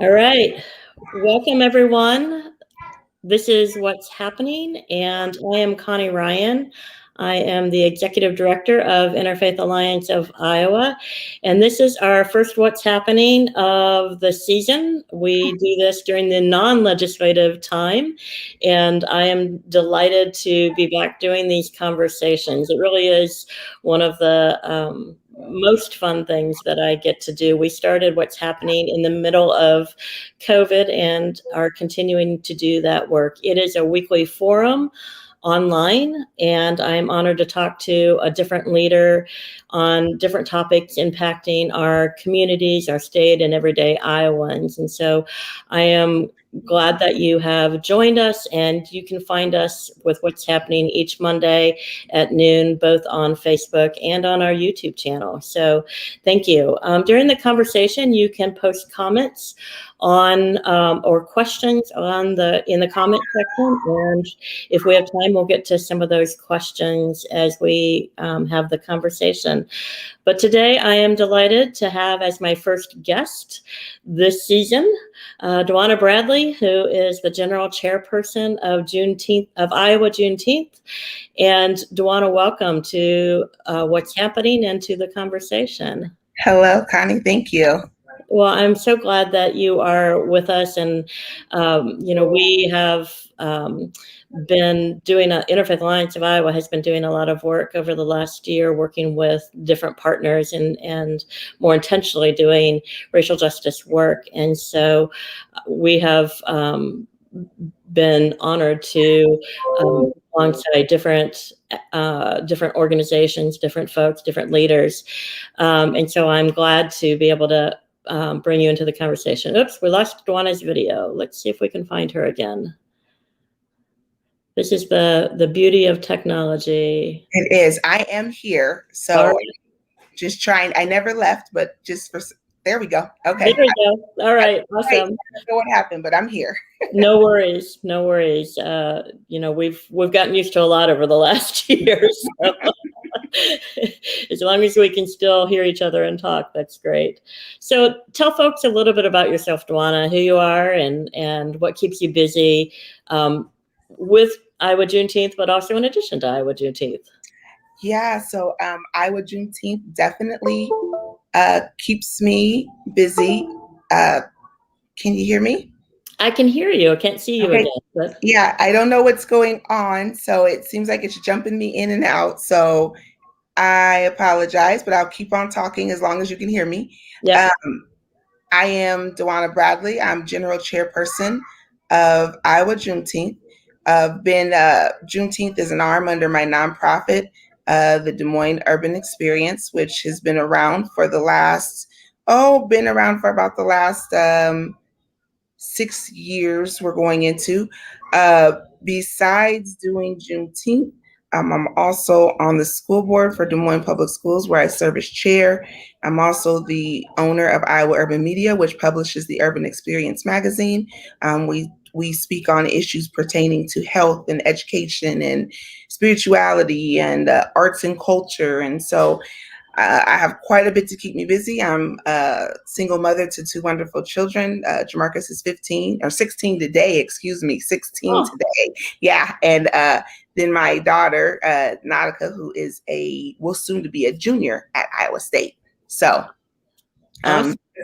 All right. Welcome, everyone. This is What's Happening, and I am Connie Ryan. I am the Executive Director of Interfaith Alliance of Iowa, and this is our first What's Happening of the season. We do this during the non-legislative time, and I am delighted to be back doing these conversations. It really is one of the most fun things that I get to do. We started What's Happening in the middle of COVID and are continuing to do that work. It is a weekly forum online, and I'm honored to talk to a different leader on different topics impacting our communities, our state, and everyday Iowans. And so I am glad that you have joined us, and you can find us with What's Happening each Monday at noon, both on Facebook and on our YouTube channel. So thank you. During the conversation, you can post comments on or questions in the comment section, and if we have time, we'll get to some of those questions as we have the conversation. But today I am delighted to have as my first guest this season Dwana Bradley, who is the General Chairperson of Iowa Juneteenth. And Dwana, welcome to What's Happening and to the conversation. Hello, Connie. Thank you. Well, I'm so glad that you are with us, and we have been doing Interfaith Alliance of Iowa has been doing a lot of work over the last year, working with different partners and more intentionally doing racial justice work. And so we have been honored to alongside different organizations, different folks, different leaders, and so I'm glad to be able to bring you into the conversation. Oops, we lost Dwana's video. Let's see if we can find her again. This is the beauty of technology. It is. I am here. So just trying. I never left, but there we go. Okay. There we go. All right. Awesome. I don't know what happened, but I'm here. No worries. No worries. We've gotten used to a lot over the last year. So as long as we can still hear each other and talk, that's great. So tell folks a little bit about yourself, Dwana, who you are and what keeps you busy with Iowa Juneteenth, but also in addition to Iowa Juneteenth. Yeah, so Iowa Juneteenth definitely keeps me busy. Can you hear me? I can hear you. I can't see you again. But... Yeah, I don't know what's going on, so it seems like it's jumping me in and out. So I apologize, but I'll keep on talking as long as you can hear me. Yeah. I am Dwana Bradley. I'm General Chairperson of Iowa Juneteenth. Juneteenth is an arm under my nonprofit, the Des Moines Urban Experience, which has been around for about the last 6 years we're going into. Besides doing Juneteenth, I'm also on the school board for Des Moines Public Schools, where I serve as chair. I'm also the owner of Iowa Urban Media, which publishes the Urban Experience magazine. We speak on issues pertaining to health and education and spirituality and arts and culture. And so I have quite a bit to keep me busy. I'm a single mother to two wonderful children. Jamarcus is 16 today, 16 today. Yeah. And then my daughter, Nautica, who is will soon to be a junior at Iowa State. So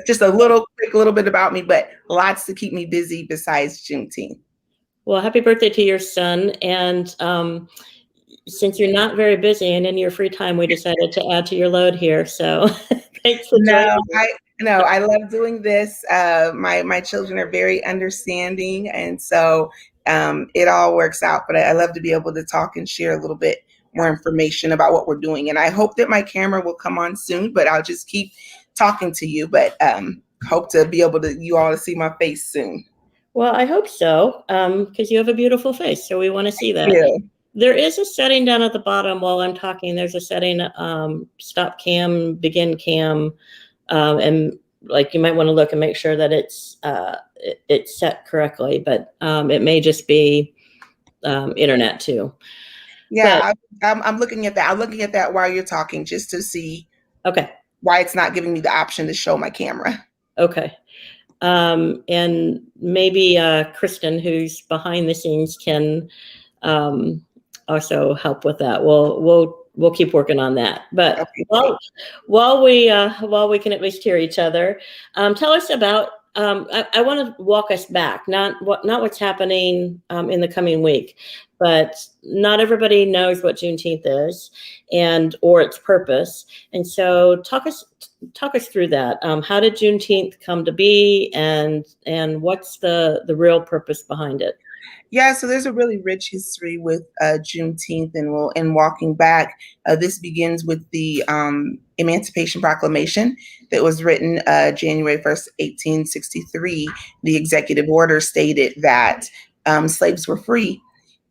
just a little bit about me, but lots to keep me busy besides Juneteenth. Well, happy birthday to your son. And since you're not very busy and in your free time, we decided to add to your load here. So thanks for joining. I love doing this. My children are very understanding, and so it all works out. But I love to be able to talk and share a little bit more information about what we're doing. And I hope that my camera will come on soon, but I'll just keep talking to you. But hope to be able to you all to see my face soon. Well, I hope so, because you have a beautiful face, so we want to see that. Yeah. There is a setting down at the bottom while I'm talking. There's a setting, stop cam, begin cam, and like you might want to look and make sure that it's set correctly, but it may just be internet too. Yeah, but, I'm looking at that. I'm looking at that while you're talking just to see why it's not giving me the option to show my camera. Okay. And maybe Kristen, who's behind the scenes, can also help with that. We'll keep working on that. But Okay, while we can at least hear each other, tell us about. I want to walk us back, not what's happening in the coming week, but not everybody knows what Juneteenth is or its purpose. And so talk us through that. How did Juneteenth come to be, and what's the real purpose behind it? Yeah, so there's a really rich history with Juneteenth, and walking back. This begins with the Emancipation Proclamation that was written January 1st, 1863. The executive order stated that slaves were free.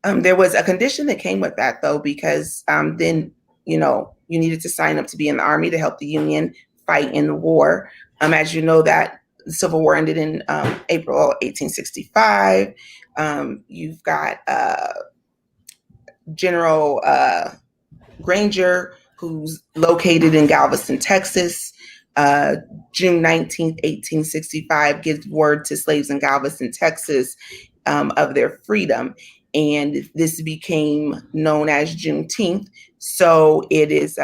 There was a condition that came with that, though, because then, you needed to sign up to be in the Army to help the Union fight in the war. As you know, that the Civil War ended in April 1865. You've got General Granger, who's located in Galveston, Texas. June 19th, 1865, gives word to slaves in Galveston, Texas, of their freedom. And this became known as Juneteenth. So it is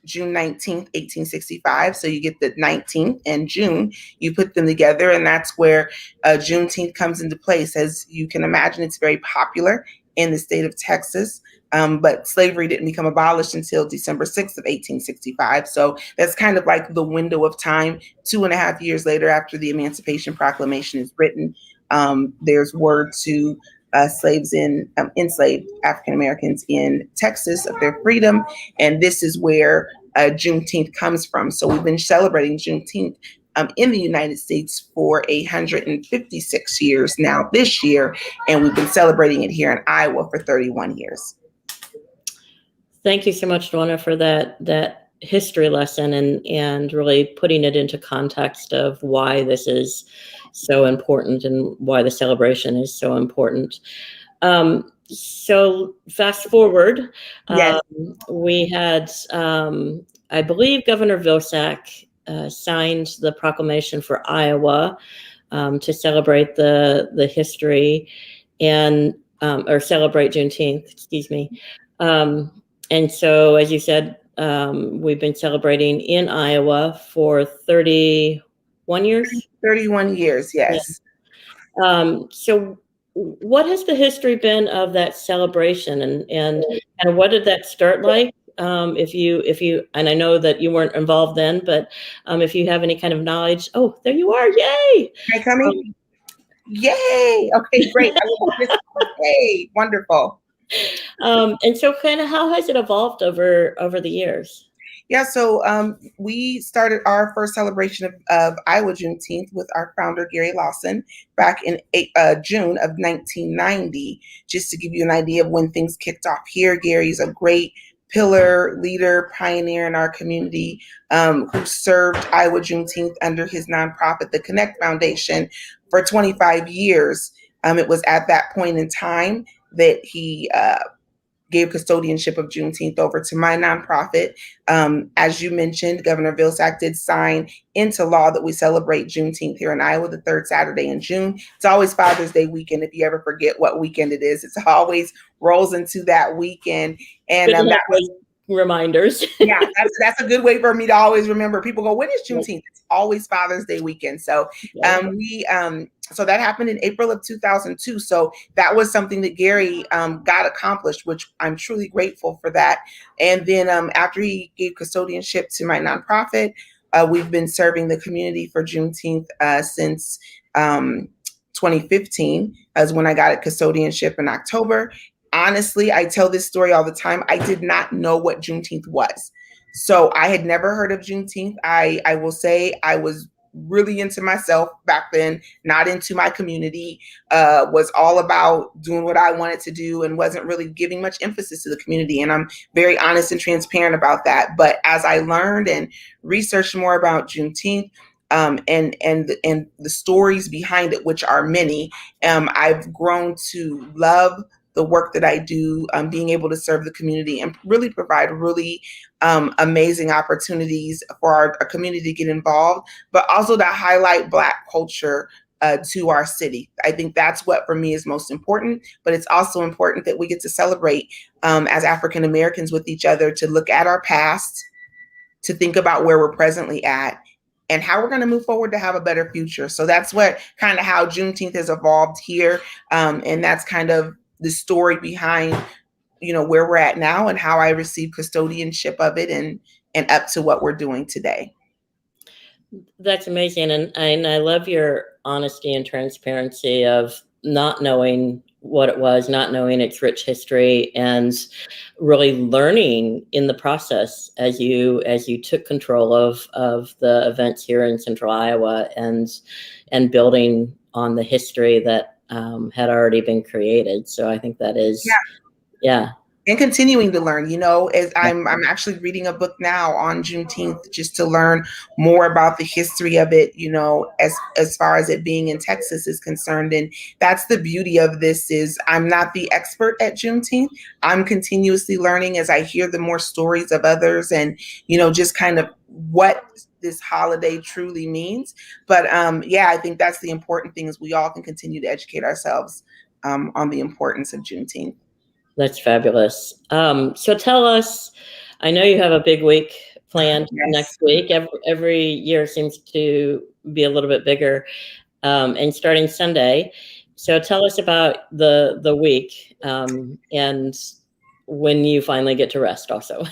June 19th, 1865. So you get the 19th and June, you put them together, and that's where Juneteenth comes into place. As you can imagine, it's very popular in the state of Texas. But slavery didn't become abolished until December 6th of 1865. So that's kind of like the window of time. 2.5 years later, after the Emancipation Proclamation is written, there's word to enslaved African Americans in Texas of their freedom. And this is where Juneteenth comes from. So we've been celebrating Juneteenth in the United States for 156 years now this year, and we've been celebrating it here in Iowa for 31 years. Thank you so much, Dwana, for that history lesson and really putting it into context of why this is so important and why the celebration is so important. So fast forward, Yes. We had, I believe, Governor Vilsack signed the proclamation for Iowa to celebrate the history or celebrate Juneteenth, excuse me. And so, as you said, we've been celebrating in Iowa for 31 years. 31 years, yes. Yeah. So what has the history been of that celebration, and what did that start like? If you, and I know that you weren't involved then, but if you have any kind of knowledge. Oh, there you are. Yay. Hi, coming. Yay. Okay, great. Yay, wonderful. And so kind of how has it evolved over the years? Yeah, so we started our first celebration of Iowa Juneteenth with our founder, Gary Lawson, back in June of 1990. Just to give you an idea of when things kicked off here, Gary's a great pillar, leader, pioneer in our community, who served Iowa Juneteenth under his nonprofit, the Connect Foundation, for 25 years. It was at that point in time that he gave custodianship of Juneteenth over to my nonprofit. As you mentioned, Governor Vilsack did sign into law that we celebrate Juneteenth here in Iowa, the third Saturday in June. It's always Father's Day weekend. If you ever forget what weekend it is, it's always rolls into that weekend. And that was reminders. Yeah, that's a good way for me to always remember. People go, when is Juneteenth? It's always Father's Day weekend. So so that happened in April of 2002. So that was something that Gary got accomplished, which I'm truly grateful for that. And then after he gave custodianship to my nonprofit, we've been serving the community for Juneteenth since 2015, as when I got a custodianship in October. Honestly, I tell this story all the time. I did not know what Juneteenth was. So I had never heard of Juneteenth. I will say I was really into myself back then, not into my community, was all about doing what I wanted to do and wasn't really giving much emphasis to the community. And I'm very honest and transparent about that. But as I learned and researched more about Juneteenth, and the stories behind it, which are many, I've grown to love the work that I do, being able to serve the community and really provide really amazing opportunities for our community to get involved, but also to highlight Black culture to our city. I think that's what for me is most important, but it's also important that we get to celebrate as African Americans with each other, to look at our past, to think about where we're presently at, and how we're going to move forward to have a better future. So that's what kind of how Juneteenth has evolved here. And that's kind of the story behind, where we're at now and how I receive custodianship of it and up to what we're doing today. That's amazing. And I love your honesty and transparency of not knowing what it was, not knowing its rich history, and really learning in the process as you took control of the events here in Central Iowa, and building on the history that had already been created. So I think that is, yeah. And continuing to learn, as I'm actually reading a book now on Juneteenth, just to learn more about the history of it, as far as it being in Texas is concerned. And that's the beauty of this, is I'm not the expert at Juneteenth. I'm continuously learning as I hear the more stories of others, and, just kind of what this holiday truly means. But I think that's the important thing, is we all can continue to educate ourselves on the importance of Juneteenth. That's fabulous. So tell us, I know you have a big week planned next week. Every year seems to be a little bit bigger, and starting Sunday. So tell us about the week, and when you finally get to rest also.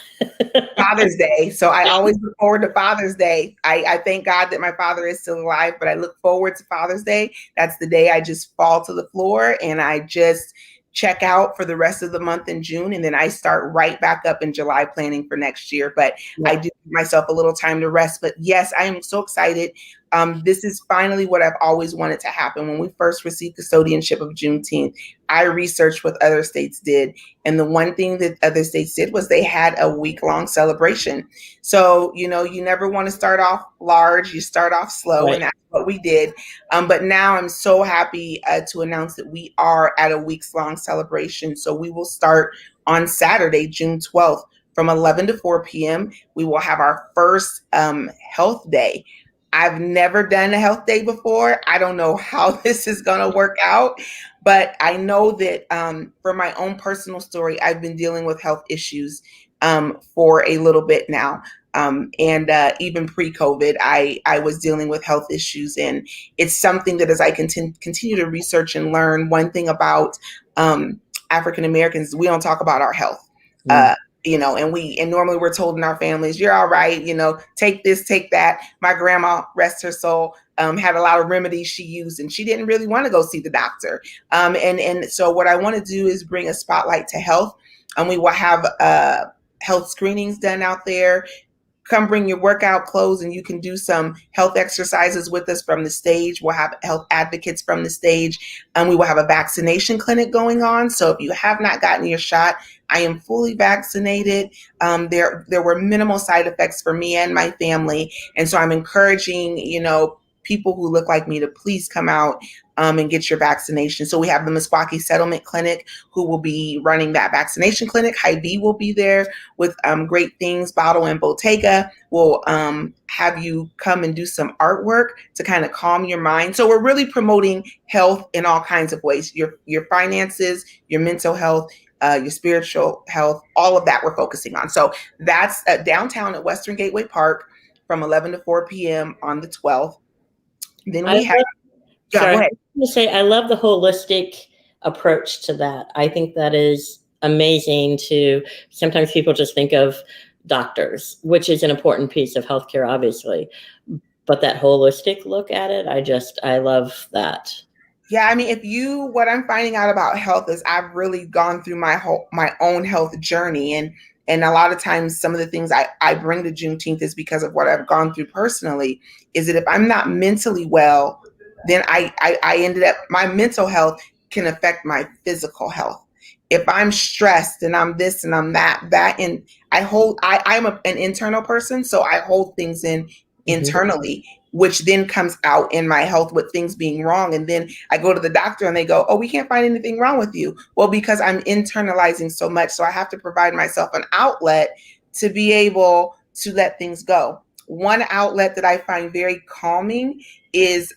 Father's Day. So I always look forward to Father's Day. I thank God that my father is still alive, but I look forward to Father's Day. That's the day I just fall to the floor and I just check out for the rest of the month in June. And then I start right back up in July planning for next year. But I do give myself a little time to rest. But yes, I am so excited. This is finally what I've always wanted to happen. When we first received custodianship of Juneteenth, I researched what other states did. And the one thing that other states did was they had a week-long celebration. So, you never want to start off large, you start off slow, right. And that's what we did. But now I'm so happy to announce that we are at a weeks-long celebration. So we will start on Saturday, June 12th, from 11 to 4 p.m. We will have our first health day. I've never done a health day before. I don't know how this is going to work out, but I know that for my own personal story, I've been dealing with health issues for a little bit now. And even pre-COVID, I was dealing with health issues. And it's something that as I continue to research and learn, one thing about African Americans, we don't talk about our health. And normally we're told in our families, you're all right, take this, take that. My grandma, rest her soul, had a lot of remedies she used, and she didn't really want to go see the doctor. And so what I want to do is bring a spotlight to health. And we will have health screenings done out there. Come bring your workout clothes and you can do some health exercises with us from the stage. We'll have health advocates from the stage, and we will have a vaccination clinic going on. So if you have not gotten your shot, I am fully vaccinated. There were minimal side effects for me and my family. And so I'm encouraging, people who look like me to please come out and get your vaccination. So we have the Meskwaki Settlement Clinic who will be running that vaccination clinic. Hy-Vee will be there with great things. Bottle and Bottega will have you come and do some artwork to kind of calm your mind. So we're really promoting health in all kinds of ways. Your finances, your mental health, your spiritual health, all of that we're focusing on. So that's downtown at Western Gateway Park from 11 to 4 p.m. on the 12th. Then we have, go ahead. I was going to say, I love the holistic approach to that. I think that is amazing. Sometimes people just think of doctors, which is an important piece of healthcare, obviously, but that holistic look at it, I love that. Yeah, I mean, what I'm finding out about health is I've really gone through my own health journey. And a lot of times some of the things I bring to Juneteenth is because of what I've gone through personally, is that if I'm not mentally well, then I ended up, my mental health can affect my physical health. If I'm stressed and I'm this and I'm that, and I'm an internal person, so I hold things in internally, which then comes out in my health with things being wrong. And then I go to the doctor and they go, oh, we can't find anything wrong with you. Well, because I'm internalizing so much. So I have to provide myself an outlet to be able to let things go. One outlet that I find very calming is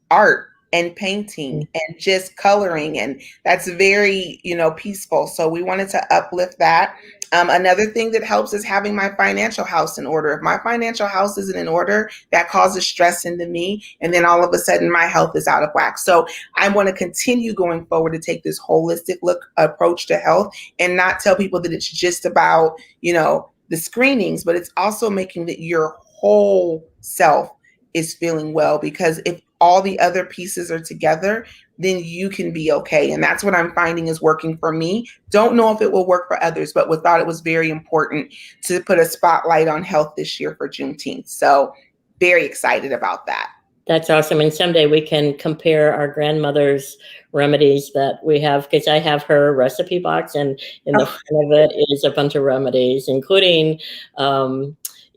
art and painting and just coloring, and that's very, peaceful. So we wanted to uplift that. Another thing that helps is having my financial house in order. If my financial house isn't in order, that causes stress into me, and then all of a sudden my health is out of whack. So I want to continue going forward to take this holistic approach to health, and not tell people that it's just about, the screenings, but it's also making that your whole self is feeling well, because if all the other pieces are together, then you can be okay. And that's what I'm finding is working for me. Don't know if it will work for others, but we thought it was very important to put a spotlight on health this year for Juneteenth. So very excited about that. That's awesome. And someday we can compare our grandmother's remedies that we have, because I have her recipe box, and in the front of it is a bunch of remedies, including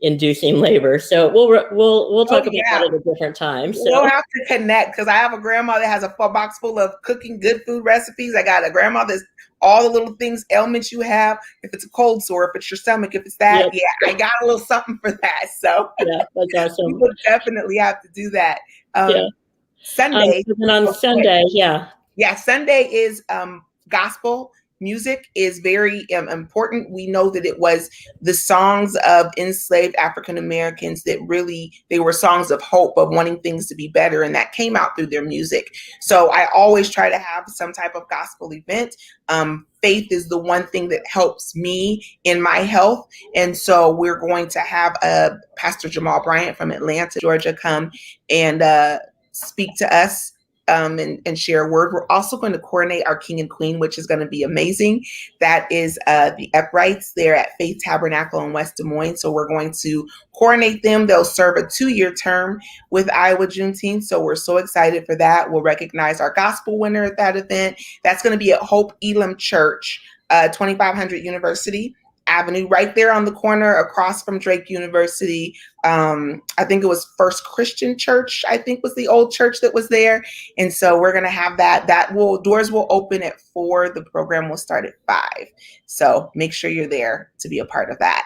inducing labor. So we'll talk about that at a different time. So we'll have to connect, because I have a grandma that has a box full of cooking good food recipes. I got a grandma that's all the little things, ailments you have. If it's a cold sore, if it's your stomach, if it's that, I got a little something for that. So yeah, that's awesome. We would definitely have to do that. Sunday. And on Sunday, Sunday is gospel. Music is very important. We know that it was the songs of enslaved African Americans that really, they were songs of hope, of wanting things to be better, and that came out through their music. So I always try to have some type of gospel event. Faith is the one thing that helps me in my health. And so we're going to have Pastor Jamal Bryant from Atlanta, Georgia, come and speak to us and share a word. We're also going to coordinate our King and Queen, which is going to be amazing. That is the Uprights there at Faith Tabernacle in West Des Moines. So we're going to coordinate them. They'll serve a 2-year term with Iowa Juneteenth. So we're so excited for that. We'll recognize our gospel winner at that event. That's going to be at Hope Elam Church, 2500 University Avenue, right there on the corner across from Drake University. I think it was First Christian Church, I think was the old church that was there. And so we're going to have that. Doors will open at 4. The program will start at 5. So make sure you're there to be a part of that.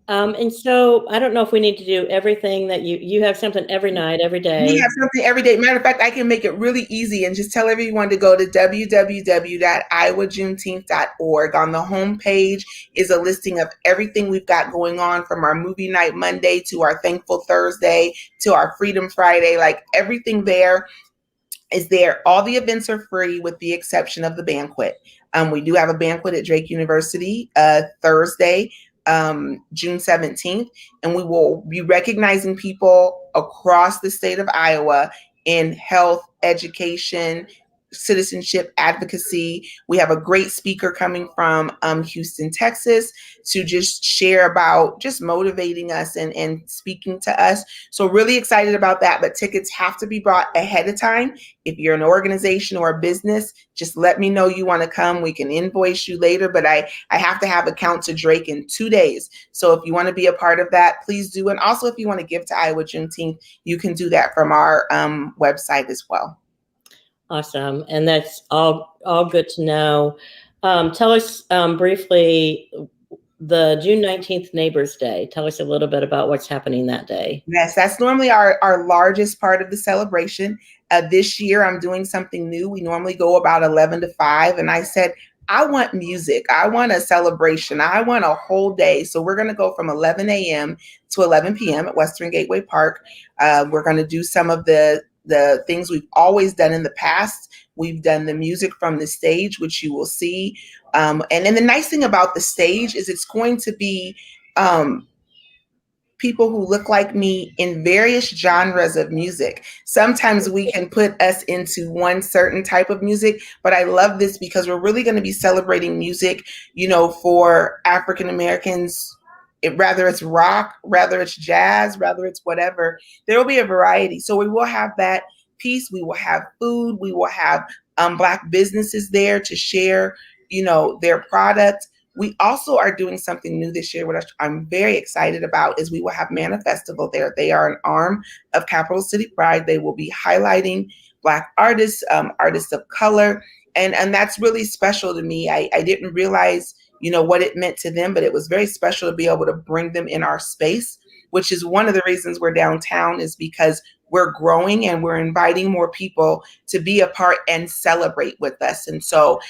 And so I don't know if we need to do everything that you have something every night, every day. We have something every day. Matter of fact, I can make it really easy and just tell everyone to go to www.iowajuneteenth.org. On the homepage is a listing of everything we've got going on, from our movie night Monday to our Thankful Thursday to our Freedom Friday. Like, everything there is there. All the events are free with the exception of the banquet. We do have a banquet at Drake University Thursday, June 17th, and we will be recognizing people across the state of Iowa in health, education, citizenship, advocacy. We have a great speaker coming from Houston, Texas, to just share about just motivating us and speaking to us. So really excited about that, but tickets have to be bought ahead of time. If you're an organization or a business, just let me know you want to come. We can invoice you later, but I have to have a count to Drake in 2 days. So if you want to be a part of that, please do. And also, if you want to give to Iowa Juneteenth, you can do that from our website as well. Awesome. And that's all good to know. Tell us briefly, the June 19th Neighbors Day. Tell us a little bit about what's happening that day. Yes, that's normally our largest part of the celebration. This year, I'm doing something new. We normally go about 11 to 5. And I said, I want music. I want a celebration. I want a whole day. So we're going to go from 11 a.m. to 11 p.m. at Western Gateway Park. We're going to do some of the things we've always done in the past. We've done the music from the stage, which you will see. And then the nice thing about the stage is it's going to be people who look like me in various genres of music. Sometimes we can put us into one certain type of music, but I love this because we're really going to be celebrating music, for African Americans. Rather it's rock, rather it's jazz, rather it's whatever, there will be a variety. So we will have that piece. We will have food. We will have Black businesses there to share, their product. We also are doing something new this year, which I'm very excited about, is we will have Manifestival there. They are an arm of Capital City Pride. They will be highlighting Black artists, artists of color, and that's really special to me. I didn't realize, what it meant to them, but it was very special to be able to bring them in our space, which is one of the reasons we're downtown, is because we're growing and we're inviting more people to be a part and celebrate with us. And so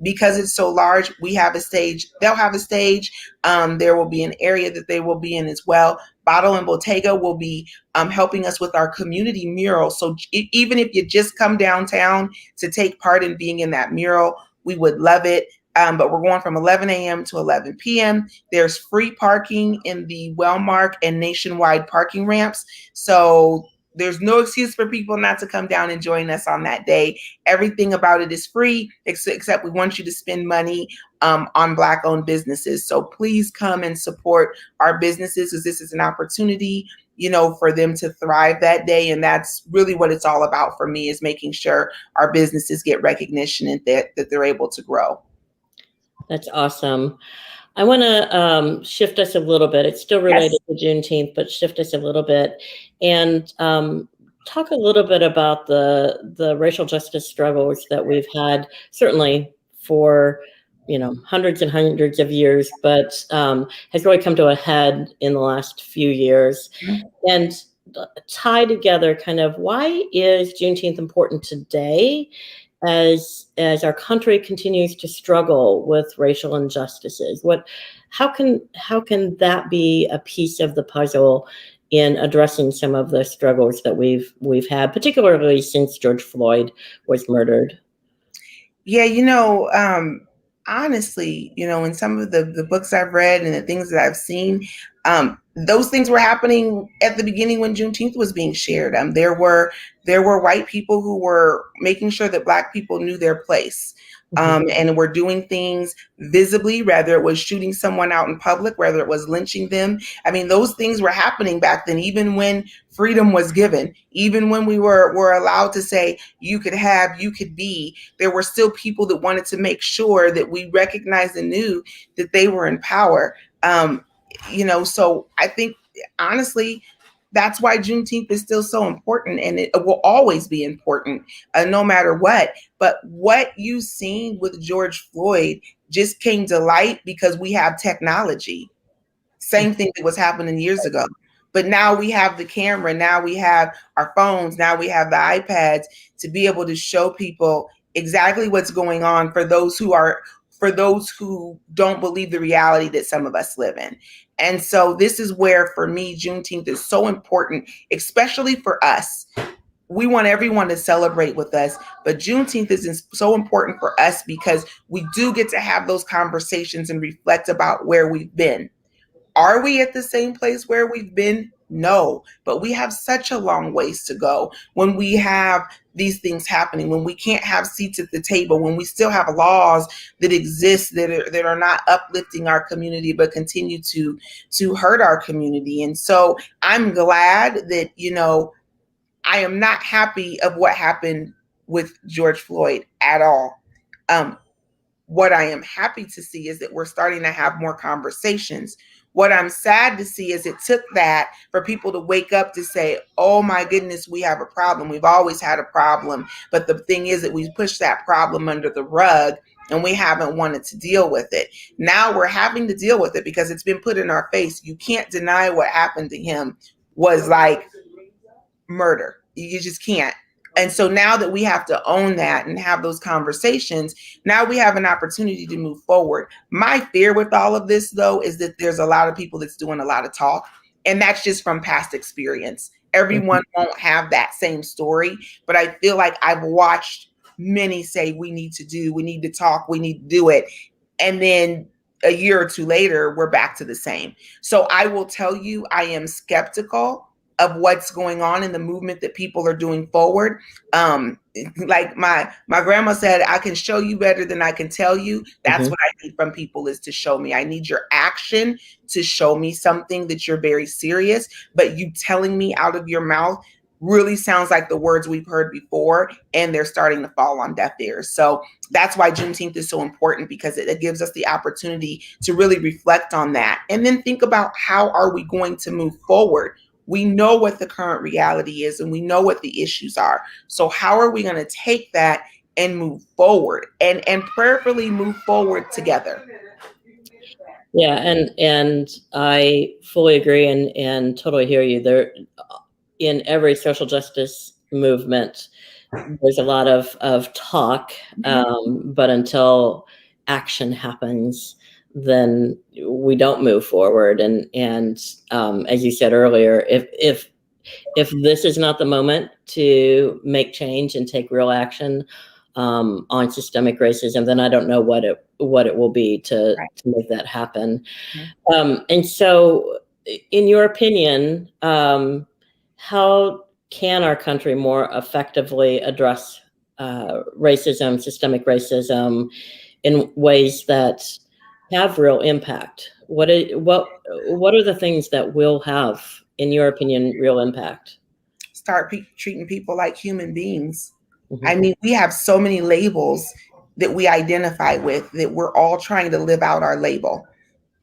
because it's so large, we have a stage, they'll have a stage. There will be an area that they will be in as well. Bottle and Bottega will be helping us with our community mural. So even if you just come downtown to take part in being in that mural, we would love it. But we're going from 11 a.m. to 11 p.m. There's free parking in the Wellmark and Nationwide parking ramps. So there's no excuse for people not to come down and join us on that day. Everything about it is free, except we want you to spend money on Black-owned businesses. So please come and support our businesses, because this is an opportunity, for them to thrive that day. And that's really what it's all about for me, is making sure our businesses get recognition and that they're able to grow. That's awesome. I want to shift us a little bit. It's still related to Juneteenth, but shift us a little bit and talk a little bit about the racial justice struggles that we've had, certainly for hundreds and hundreds of years, but has really come to a head in the last few years. Mm-hmm. And tie together kind of, why is Juneteenth important today as our country continues to struggle with racial injustices? How can that be a piece of the puzzle in addressing some of the struggles that we've had, particularly since George Floyd was murdered? Yeah, honestly, in some of the books I've read and the things that I've seen, those things were happening at the beginning when Juneteenth was being shared. There were white people who were making sure that Black people knew their place. And were doing things visibly, whether it was shooting someone out in public, whether it was lynching them. I mean, those things were happening back then, even when freedom was given, even when we were allowed to say, you could have, you could be, there were still people that wanted to make sure that we recognized and knew that they were in power. So I think, honestly, that's why Juneteenth is still so important, and it will always be important, no matter what. But what you've seen with George Floyd just came to light because we have technology. Same thing that was happening years ago. But now we have the camera, now we have our phones, now we have the iPads to be able to show people exactly what's going on for those who don't believe the reality that some of us live in. And so this is where, for me, Juneteenth is so important, especially for us. We want everyone to celebrate with us, but Juneteenth is so important for us because we do get to have those conversations and reflect about where we've been. Are we at the same place where we've been? No, but we have such a long ways to go when we have these things happening, when we can't have seats at the table, when we still have laws that exist that are not uplifting our community, but continue to hurt our community. And so I'm glad that, I am not happy of what happened with George Floyd at all. What I am happy to see is that we're starting to have more conversations. What I'm sad to see is it took that for people to wake up to say, oh my goodness, we have a problem. We've always had a problem. But the thing is that we pushed that problem under the rug and we haven't wanted to deal with it. Now we're having to deal with it because it's been put in our face. You can't deny what happened to him was like murder. You just can't. And so now that we have to own that and have those conversations, now we have an opportunity to move forward. My fear with all of this, though, is that there's a lot of people that's doing a lot of talk, and that's just from past experience. Everyone won't have that same story, but I feel like I've watched many say we need to talk, we need to do it. And then a year or two later, we're back to the same. So I will tell you, I am skeptical of what's going on in the movement that people are doing forward. Like my grandma said, I can show you better than I can tell you. That's what I need from people, is to show me. I need your action to show me something that you're very serious, but you telling me out of your mouth really sounds like the words we've heard before, and they're starting to fall on deaf ears. So that's why Juneteenth is so important, because it gives us the opportunity to really reflect on that and then think about how are we going to move forward. We know what the current reality is and we know what the issues are. So how are we going to take that and move forward and prayerfully move forward together? Yeah, and I fully agree and totally hear you. There, in every social justice movement, there's a lot of talk, but until action happens, then we don't move forward. And as you said earlier, if this is not the moment to make change and take real action on systemic racism, then I don't know what it will be to make that happen. And so, in your opinion, how can our country more effectively address racism, systemic racism, in ways that have real impact? What are the things that will have, in your opinion, real impact? Start treating people like human beings. I mean, we have so many labels that we identify with, that we're all trying to live out our label.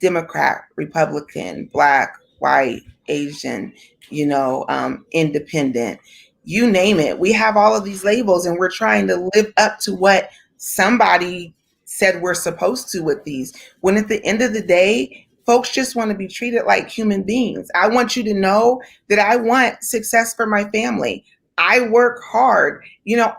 Democrat, Republican, Black, white, Asian, independent, you name it. We have all of these labels and we're trying to live up to what somebody said we're supposed to with these. When at the end of the day, folks just want to be treated like human beings. I want you to know that I want success for my family. I work hard.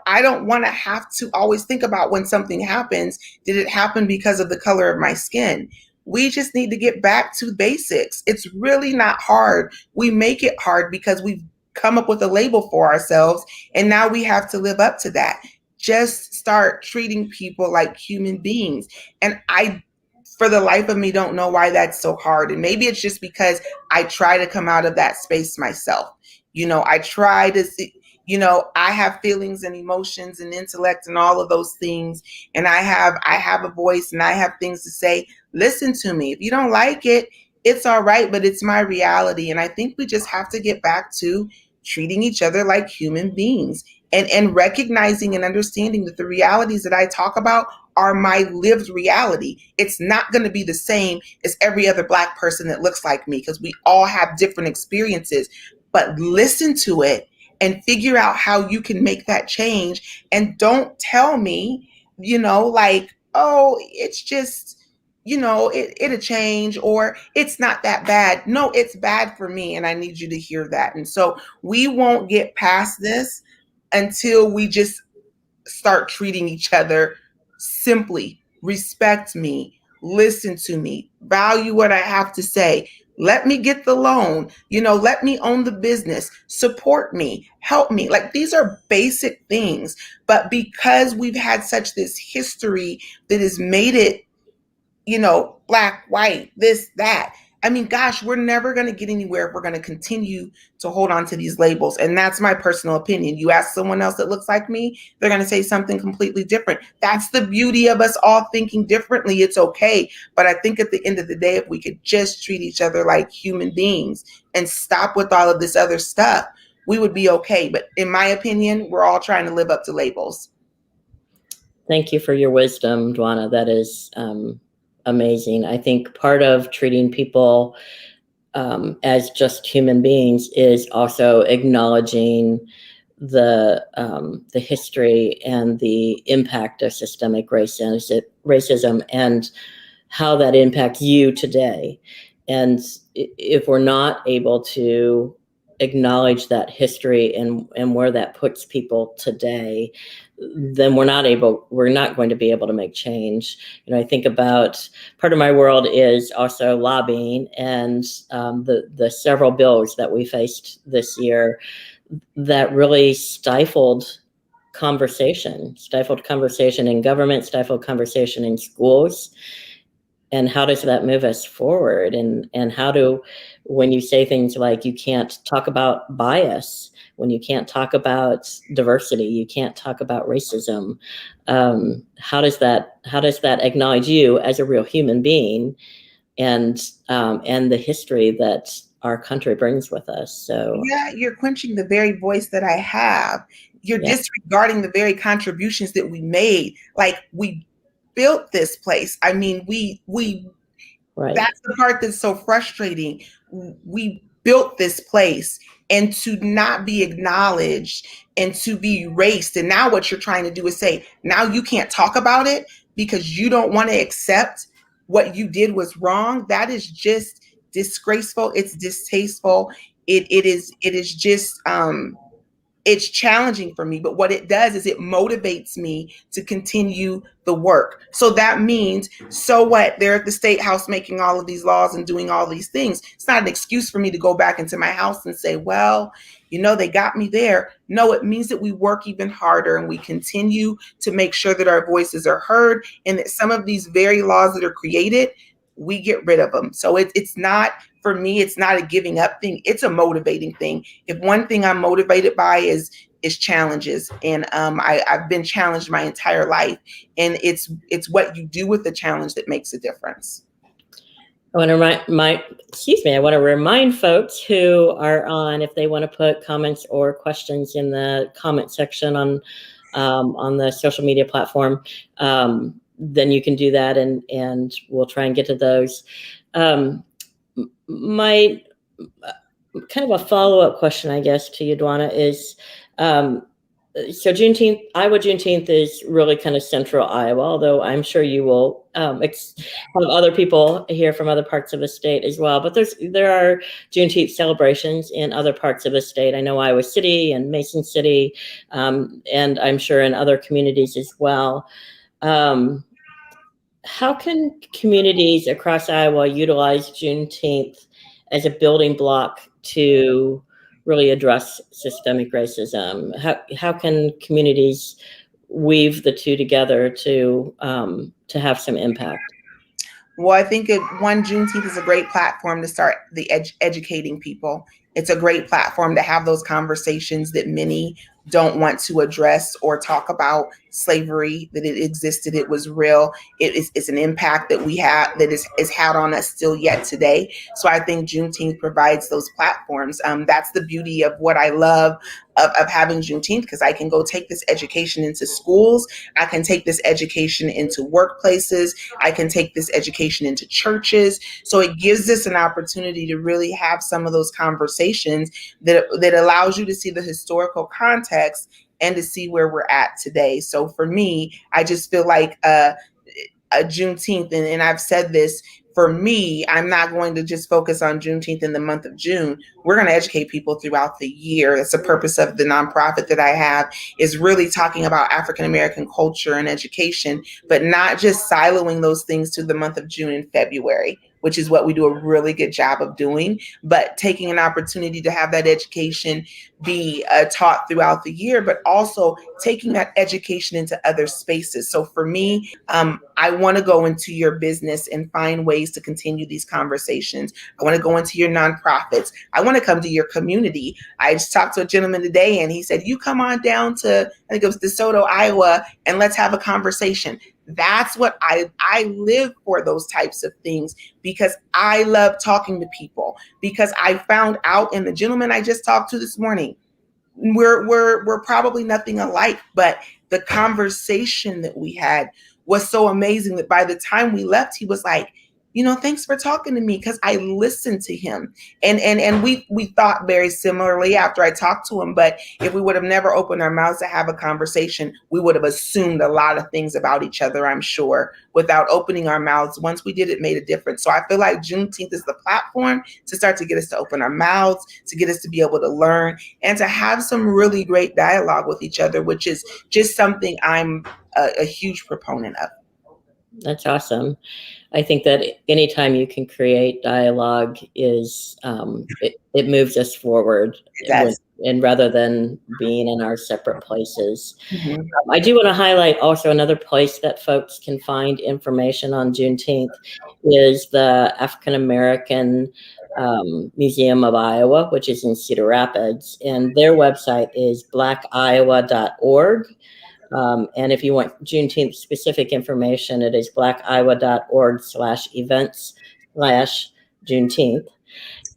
I don't want to have to always think about when something happens, did it happen because of the color of my skin? We just need to get back to basics. It's really not hard. We make it hard because we've come up with a label for ourselves, and now we have to live up to that. Just start treating people like human beings. And I, for the life of me, don't know why that's so hard. And maybe it's just because I try to come out of that space myself. I try to see, I have feelings and emotions and intellect and all of those things. And I have a voice and I have things to say. Listen to me. If you don't like it, it's all right, but it's my reality. And I think we just have to get back to treating each other like human beings and recognizing and understanding that the realities that I talk about are my lived reality. It's not going to be the same as every other Black person that looks like me, because we all have different experiences. But listen to it and figure out how you can make that change. And don't tell me, oh, it's just, it'll change, or it's not that bad. No, it's bad for me, and I need you to hear that. And so we won't get past this until we just start treating each other simply. Respect me, listen to me, value what I have to say. Let me get the loan, let me own the business, support me, help me. Like, these are basic things. But because we've had such this history that has made it, Black, white, this, that. I mean, gosh, we're never going to get anywhere if we're going to continue to hold on to these labels. And that's my personal opinion. You ask someone else that looks like me, they're going to say something completely different. That's the beauty of us all thinking differently. It's okay. But I think at the end of the day, if we could just treat each other like human beings and stop with all of this other stuff, we would be okay. But in my opinion, we're all trying to live up to labels. Thank you for your wisdom, Dwana. That is amazing. I think part of treating people as just human beings is also acknowledging the history and the impact of systemic racism and how that impacts you today. And if we're not able to acknowledge that history and where that puts people today, then we're not going to be able to make change. I think about part of my world is also lobbying, and the several bills that we faced this year that really stifled conversation in government, stifled conversation in schools. And how does that move us forward? And when you say things like, you can't talk about bias, when you can't talk about diversity, you can't talk about racism, how does that acknowledge you as a real human being and the history that our country brings with us. So yeah, you're quenching the very voice that I have. You're disregarding the very contributions that we made. Like, we built this place. I mean, we right. that's the part that's so frustrating. We built this place, and to not be acknowledged and to be erased. And now what you're trying to do is say, now you can't talk about it because you don't want to accept what you did was wrong. That is just disgraceful. It's distasteful. It is just it's challenging for me, but what it does is it motivates me to continue the work. So that means, so what? They're at the state house making all of these laws and doing all these things. It's not an excuse for me to go back into my house and say, well, they got me there. No, it means that we work even harder and we continue to make sure that our voices are heard, and that some of these very laws that are created, we get rid of them. So it's not, for me, it's not a giving up thing. It's a motivating thing. If one thing I'm motivated by is challenges, and I've been challenged my entire life, and it's what you do with the challenge that makes a difference. I want to remind folks who are on, if they want to put comments or questions in the comment section on the social media platform, then you can do that, and we'll try and get to those. My kind of a follow-up question, I guess, to you, Dwana, is so Iowa Juneteenth is really kind of central Iowa, although I'm sure you will have other people here from other parts of the state as well. But there are Juneteenth celebrations in other parts of the state. I know Iowa City and Mason City, and I'm sure in other communities as well. How can communities across Iowa utilize Juneteenth as a building block to really address systemic racism? How can communities weave the two together to have some impact? Well, I think Juneteenth is a great platform to start educating people. It's a great platform to have those conversations that many don't want to address or talk about. Slavery, that it existed, it was real. It's an impact that we have, that is had on us still yet today. So I think Juneteenth provides those platforms. That's the beauty of what I love of having Juneteenth, because I can go take this education into schools. I can take this education into workplaces. I can take this education into churches. So it gives us an opportunity to really have some of those conversations that allows you to see the historical context and to see where we're at today. So for me, I just feel like a Juneteenth, and I've said this, for me, I'm not going to just focus on Juneteenth in the month of June. We're going to educate people throughout the year. That's the purpose of the nonprofit that I have, is really talking about African-American culture and education, but not just siloing those things to the month of June and February, which is what we do a really good job of doing, but taking an opportunity to have that education be taught throughout the year, but also taking that education into other spaces. So for me, I want to go into your business and find ways to continue these conversations. I want to go into your nonprofits. I want to come to your community. I just talked to a gentleman today, and he said, you come on down to, I think it was DeSoto, Iowa, and let's have a conversation. That's what I live for, those types of things, because I love talking to people, because I found out, and the gentleman I just talked to this morning, we're probably nothing alike, but the conversation that we had was so amazing that by the time we left, he was like, thanks for talking to me, because I listened to him. And we thought very similarly after I talked to him. But if we would have never opened our mouths to have a conversation, we would have assumed a lot of things about each other, I'm sure, without opening our mouths. Once we did, it made a difference. So I feel like Juneteenth is the platform to start to get us to open our mouths, to get us to be able to learn, and to have some really great dialogue with each other, which is just something I'm a huge proponent of. That's awesome. I think that anytime you can create dialogue is it moves us forward, and rather than being in our separate places. Mm-hmm. I do want to highlight also another place that folks can find information on Juneteenth is the African American Museum of Iowa, which is in Cedar Rapids, and their website is blackiowa.org. And if you want Juneteenth specific information, it is blackiowa.org/events/Juneteenth.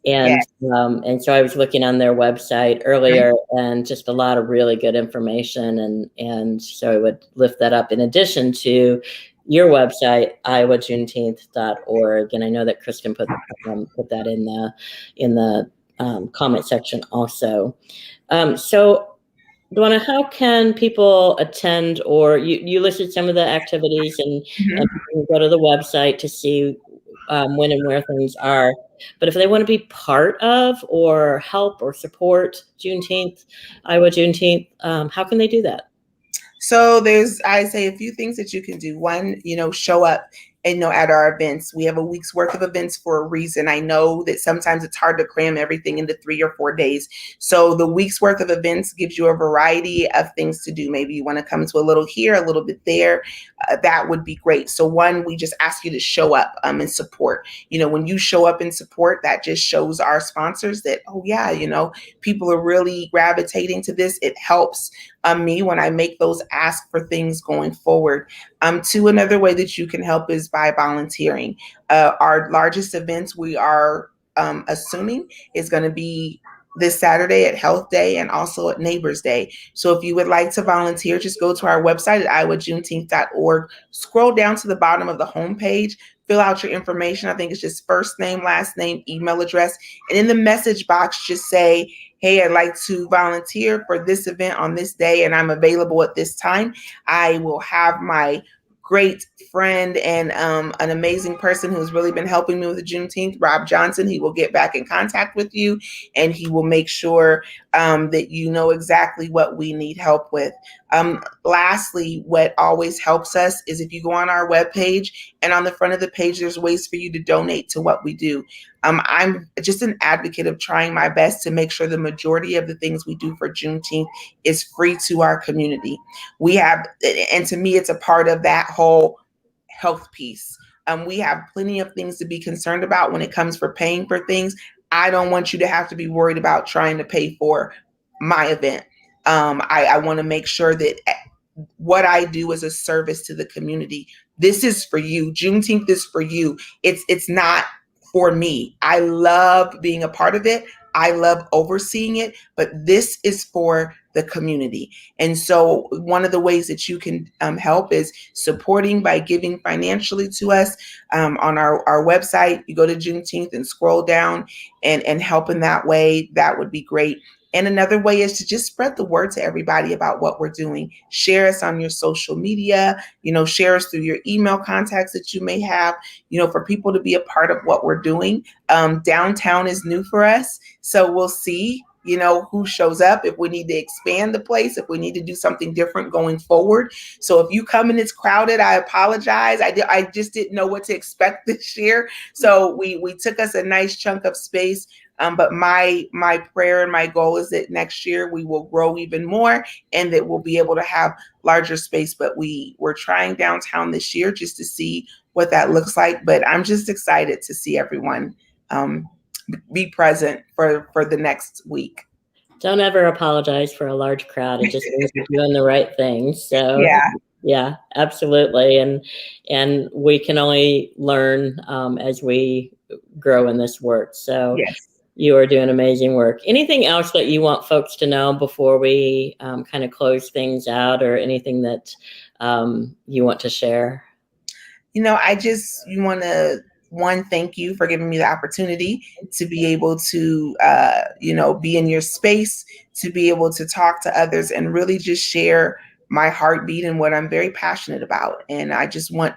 And and so I was looking on their website earlier, and just a lot of really good information, and so I would lift that up in addition to your website, iowajuneteenth.org, and I know that Kristen put that in the comment section also. So Dwana, how can people attend, or you listed some of the activities, and you can go to the website to see when and where things are. But if they want to be part of or help or support Iowa Juneteenth, how can they do that? So I say a few things that you can do. One, show up and at our events. We have a week's worth of events for a reason. I know that sometimes it's hard to cram everything into 3 or 4 days. So the week's worth of events gives you a variety of things to do. Maybe you want to come to a little here, a little bit there. That would be great. So one, we just ask you to show up and support. When you show up and support, that just shows our sponsors that, oh yeah, people are really gravitating to this. It helps me when I make those asks for things going forward. Two, another way that you can help is by volunteering. Our largest events we are assuming is going to be this Saturday at Health Day and also at Neighbors Day. So if you would like to volunteer, just go to our website at iowajuneteenth.org, scroll down to the bottom of the homepage, fill out your information. I think it's just first name, last name, email address. And in the message box, just say, hey, I'd like to volunteer for this event on this day, and I'm available at this time. I will have my great friend and an amazing person who's really been helping me with the Juneteenth, Rob Johnson. He will get back in contact with you, and he will make sure that you know exactly what we need help with. Lastly, what always helps us is if you go on our webpage, and on the front of the page, there's ways for you to donate to what we do. I'm just an advocate of trying my best to make sure the majority of the things we do for Juneteenth is free to our community. We have, and to me, it's a part of that whole health piece. We have plenty of things to be concerned about when it comes for paying for things. I don't want you to have to be worried about trying to pay for my event. I want to make sure that what I do is a service to the community. This is for you. Juneteenth is for you. It's not for me. I love being a part of it. I love overseeing it, but this is for the community. And so one of the ways that you can help is supporting by giving financially to us on our website. You go to Juneteenth and scroll down and help in that way. That would be great. And another way is to just spread the word to everybody about what we're doing. Share us on your social media, share us through your email contacts that you may have, for people to be a part of what we're doing. Downtown is new for us. So we'll see, who shows up, if we need to expand the place, if we need to do something different going forward. So if you come and it's crowded, I apologize. I just didn't know what to expect this year. So we took us a nice chunk of space. But my prayer and my goal is that next year we will grow even more and that we'll be able to have larger space. But we're trying downtown this year just to see what that looks like. But I'm just excited to see everyone be present for the next week. Don't ever apologize for a large crowd. It just means you're doing the right thing. So yeah, absolutely. And we can only learn as we grow in this work. So yes. You are doing amazing work. Anything else that you want folks to know before we kind of close things out, or anything that you want to share? I just want to, thank you for giving me the opportunity to be able to, be in your space, to be able to talk to others and really just share my heartbeat and what I'm very passionate about. And I just want,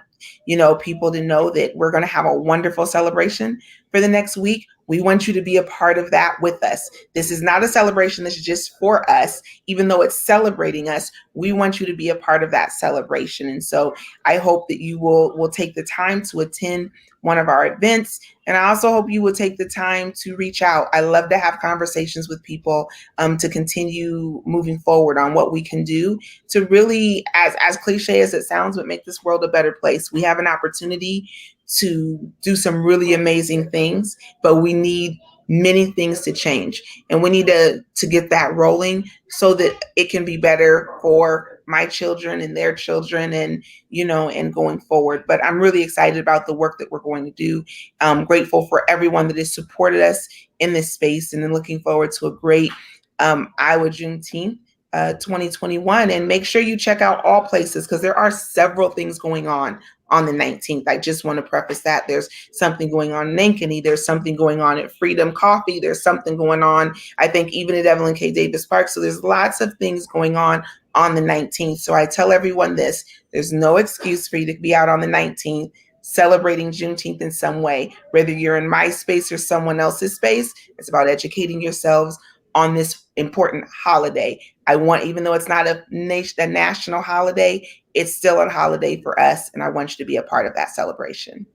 people to know that we're going to have a wonderful celebration for the next week. We want you to be a part of that with us. This is not a celebration that's just for us, even though it's celebrating us. We want you to be a part of that celebration. And so I hope that you will take the time to attend one of our events. And I also hope you will take the time to reach out. I love to have conversations with people to continue moving forward on what we can do to really, as cliche as it sounds, but make this world a better place. We have an opportunity to do some really amazing things, but we need many things to change. And we need to get that rolling so that it can be better for my children and their children and, and going forward. But I'm really excited about the work that we're going to do. I'm grateful for everyone that has supported us in this space, and then looking forward to a great Iowa Juneteenth 2021. And make sure you check out all places, because there are several things going on the 19th. I just want to preface that. There's something going on in Ankeny. There's something going on at Freedom Coffee. There's something going on, I think, even at Evelyn K. Davis Park. So there's lots of things going on the 19th. So I tell everyone this: there's no excuse for you to be out on the 19th celebrating Juneteenth in some way, whether you're in my space or someone else's space. It's about educating yourselves on this important holiday. Even though it's not a national holiday, it's still a holiday for us, and I want you to be a part of that celebration.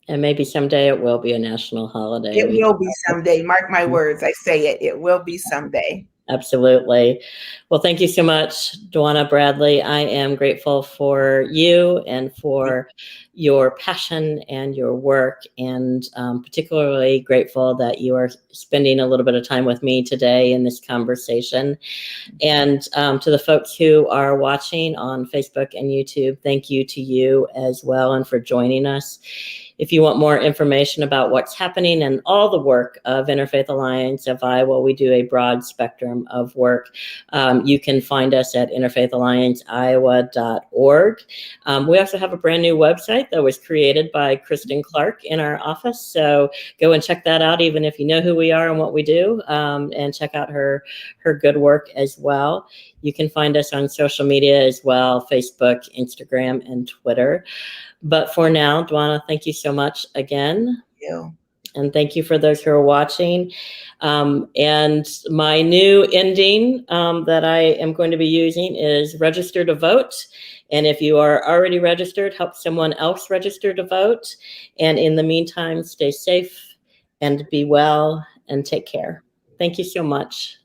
And maybe someday it will be a national holiday. It will be someday. Mark my words. I say it. It will be someday. Absolutely. Well, thank you so much, Dwana Bradley. I am grateful for you and for your passion and your work, and particularly grateful that you are spending a little bit of time with me today in this conversation. And to the folks who are watching on Facebook and YouTube, thank you to you as well, and for joining us. If you want more information about what's happening and all the work of Interfaith Alliance of Iowa, we do a broad spectrum of work. You can find us at interfaithallianceiowa.org. We also have a brand new website that was created by Kristen Clark in our office. So go and check that out, even if you know who we are and what we do, and check out her good work as well. You can find us on social media as well: Facebook, Instagram, and Twitter. But for now, Dwana, thank you so much again. Thank you. And thank you for those who are watching. And my new ending that I am going to be using is register to vote. And if you are already registered, help someone else register to vote. And in the meantime, stay safe and be well and take care. Thank you so much.